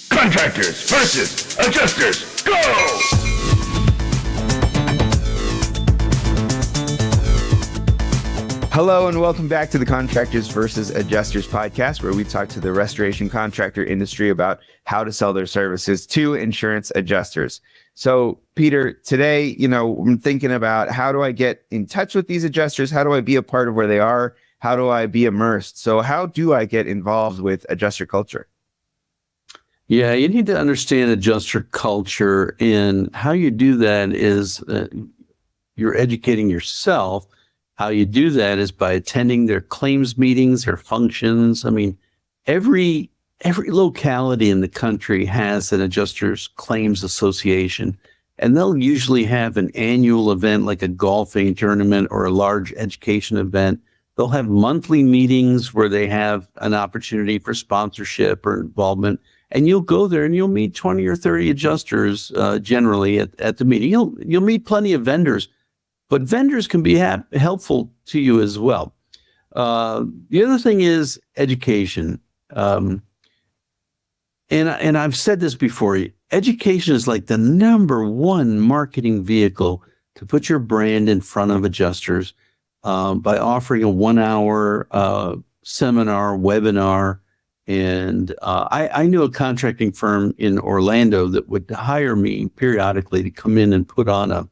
Contractors versus adjusters, go! Hello and welcome back to the Contractors versus Adjusters podcast, where we talk to the restoration contractor industry about how to sell their services to insurance adjusters. So, Peter, today, I'm thinking about how do I get in touch with these adjusters? How do I be a part of where they are? How do I be immersed? So how do I get involved with adjuster culture? Yeah, you need to understand adjuster culture, and how you do that is you're educating yourself. How you do that is by attending their claims meetings, their functions. I mean, every locality in the country has an adjusters claims association, and they'll usually have an annual event like a golfing tournament or a large education event. They'll have monthly meetings where they have an opportunity for sponsorship or involvement, and you'll go there and you'll meet 20 or 30 adjusters generally at the meeting. You'll meet plenty of vendors, but vendors can be helpful to you as well. The other thing is education. And I've said this before, education is like the number one marketing vehicle to put your brand in front of adjusters by offering a 1-hour seminar, webinar. And I knew a contracting firm in Orlando that would hire me periodically to come in and put on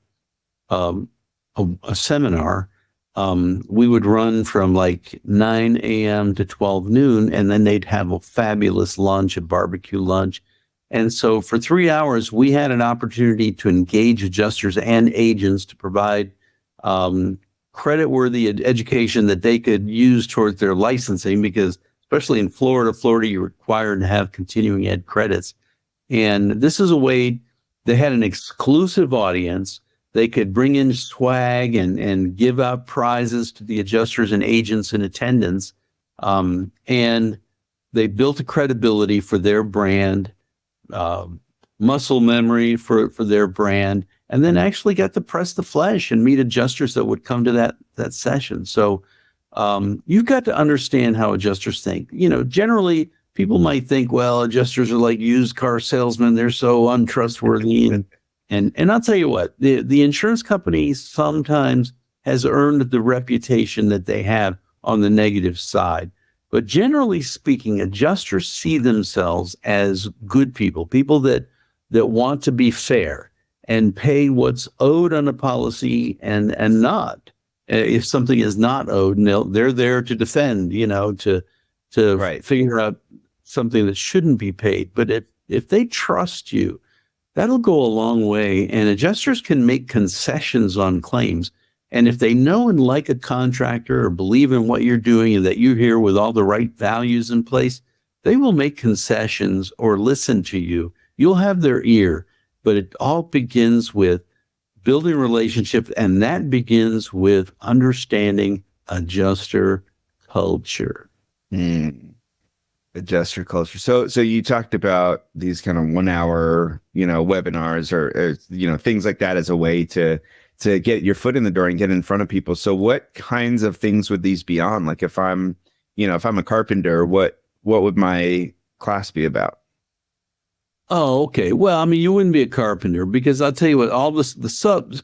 a seminar. We would run from like 9 a.m. to 12 noon, and then they'd have a fabulous lunch, a barbecue lunch. And so for 3 hours, we had an opportunity to engage adjusters and agents to provide credit-worthy education that they could use towards their licensing, because especially in Florida, you're required to have continuing ed credits. And this is a way they had an exclusive audience. They could bring in swag and give out prizes to the adjusters and agents in attendance. And they built a credibility for their brand, muscle memory for their brand, and then actually got to press the flesh and meet adjusters that would come to that session. So you've got to understand how adjusters think. Generally people might think, well, adjusters are like used car salesmen. They're so untrustworthy. And I'll tell you what, the insurance company sometimes has earned the reputation that they have on the negative side. But generally speaking, adjusters see themselves as good people that want to be fair and pay what's owed on a policy and not. If something is not owed, they're there to defend, to right. Figure out something that shouldn't be paid. But if they trust you, that'll go a long way. And adjusters can make concessions on claims. And if they know and like a contractor or believe in what you're doing and that you're here with all the right values in place, they will make concessions or listen to you. You'll have their ear, but it all begins with building relationships, and that begins with understanding adjuster culture. Adjuster culture. So you talked about these kind of 1-hour, webinars or things like that as a way to get your foot in the door and get in front of people. So what kinds of things would these be on? Like if I'm a carpenter, what would my class be about? Oh, okay. Well, I mean, you wouldn't be a carpenter, because I'll tell you what, all this,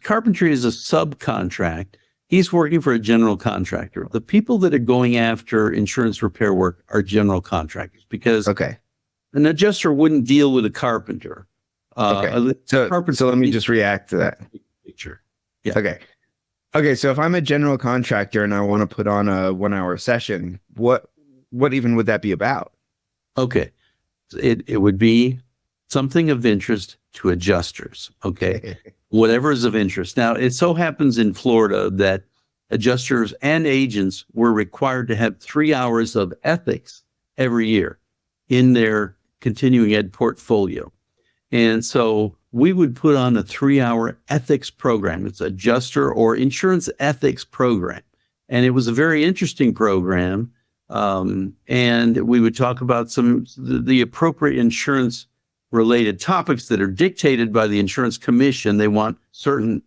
carpentry is a subcontract. He's working for a general contractor. The people that are going after insurance repair work are general contractors, because an adjuster wouldn't deal with a carpenter. So let me just react to that. Picture. Yeah. Okay. So if I'm a general contractor and I want to put on a 1-hour session, what even would that be about? Okay. It would be something of interest to adjusters. Okay. Whatever is of interest. Now, it so happens in Florida that adjusters and agents were required to have 3 hours of ethics every year in their continuing ed portfolio. And so we would put on a 3-hour ethics program. It's adjuster or insurance ethics program. And it was a very interesting program. And we would talk about the appropriate insurance related topics that are dictated by the insurance commission. They want certain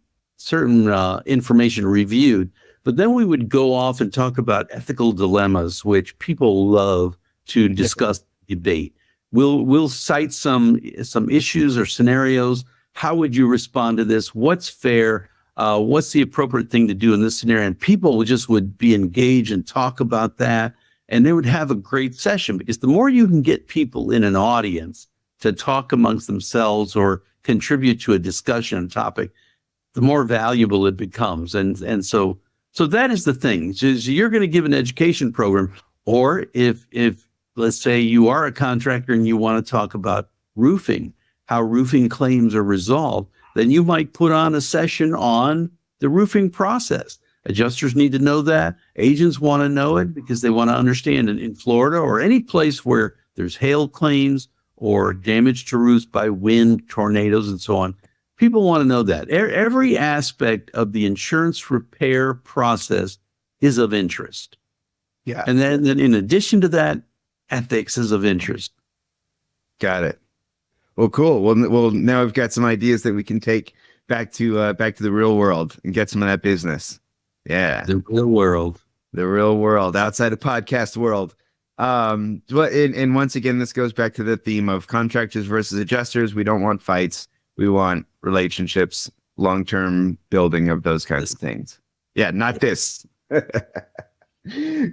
information reviewed, but then we would go off and talk about ethical dilemmas, which people love to discuss, debate. We'll cite some issues or scenarios. How would you respond to this? What's fair? What's the appropriate thing to do in this scenario? And people would be engaged and talk about that. And they would have a great session, because the more you can get people in an audience to talk amongst themselves or contribute to a discussion topic, the more valuable it becomes. And so that is the thing. So you're going to give an education program, or if let's say you are a contractor and you want to talk about roofing, how roofing claims are resolved, then you might put on a session on the roofing process. Adjusters need to know that. Agents want to know it because they want to understand in Florida or any place where there's hail claims or damage to roofs by wind, tornadoes, and so on. People want to know that. Every aspect of the insurance repair process is of interest. Yeah. And then in addition to that, ethics is of interest. Got it. Well, cool. Well, now we've got some ideas that we can take back to the real world and get some of that business. Yeah. The real world outside of podcast world. And once again, this goes back to the theme of contractors versus adjusters. We don't want fights. We want relationships, long-term building of those kinds of things. Yeah, not this.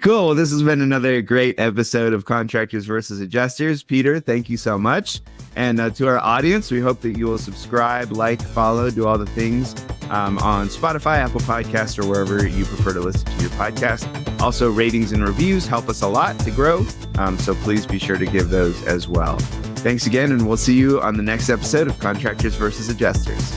Cool. Well, this has been another great episode of Contractors versus Adjusters. Peter, thank you so much. And to our audience, we hope that you will subscribe, like, follow, do all the things on Spotify, Apple Podcasts, or wherever you prefer to listen to your podcast. Also, ratings and reviews help us a lot to grow. So please be sure to give those as well. Thanks again, and we'll see you on the next episode of Contractors versus Adjusters.